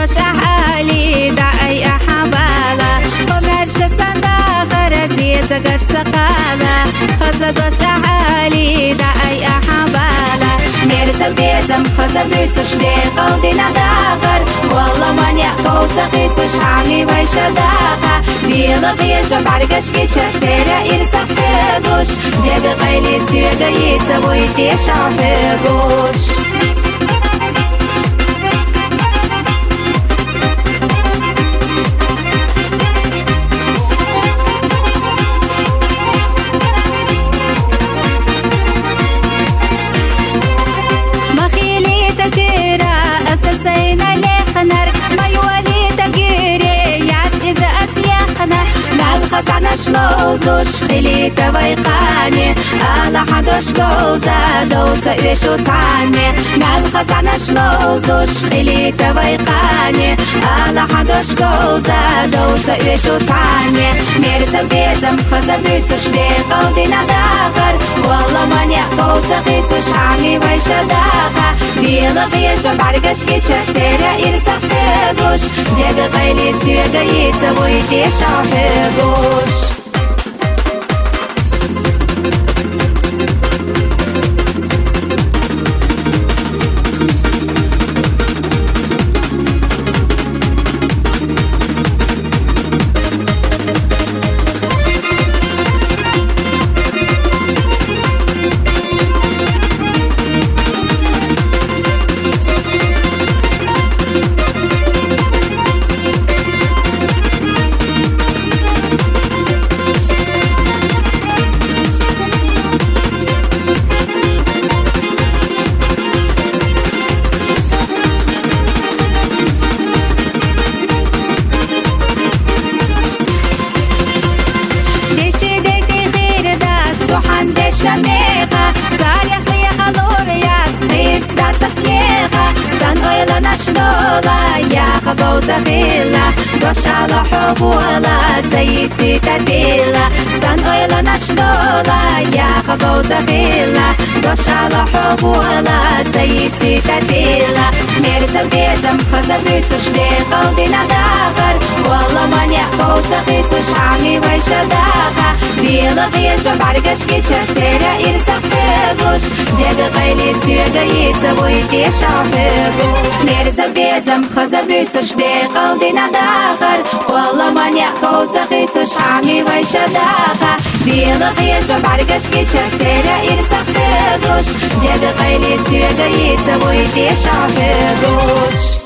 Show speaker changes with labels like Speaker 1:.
Speaker 1: دوش أحالي دعي أحبالا ومرش سندا خرزي زقر سقالا خزا دوش أحالي دعي أحبالا مرزم بيزم خزا بيتش دي قلدي نداخر والله من يأكو سقيتش عمي ويشا داخا ديلا غيشا برقش كيشا تيرا إرسا فيقوش ديق غيلي سيغا يتسا ويتيشا فيقوش خزانة شلوزوش خليتا ويقاني على حدوش جوزة دوزة ويشو تعني مال خزانة شلوزوش خليتا ويقاني على حدوش جوزة دوزة ويشو تعني ميرزم بيزم خزا بيتش دي قلدي نداخر والله من يأكو سقيتش عمي ويشا داخا ديلا غيشا برقش كيشا تيرا إرسا فيقوش ديق غيلي سيغا يتسا ويتيشا فيقوش شميخة صاريخ بيا خلوريات بيش دات سسليخة سان اويلا نشلولا يا خقوزة خيلة دوش على حبولا زي سيتا ديلا سان اويلا نشلولا يا خقوزة خيلة دوش على حبولا زي سيتا ديلا ميرزم بيزم خزا بيتش دي قلدي نداخر والله من يأكو سقيتش عمي ويشا داخا ديلا غيشا برقش كيشا تيرا إرسا فيقوش ديق غيلي سيغا يتسا ويتيشا فيقوش ميرزم بيزم خزا بيتش دي قلدي نداخر والله من يأكو سقيتش عمي ويشا داخا ديلا غيشا برقش كيشا تيرا إرسا فيقوش ديق غيلي سيغا يتسا ويتيشا فيقوش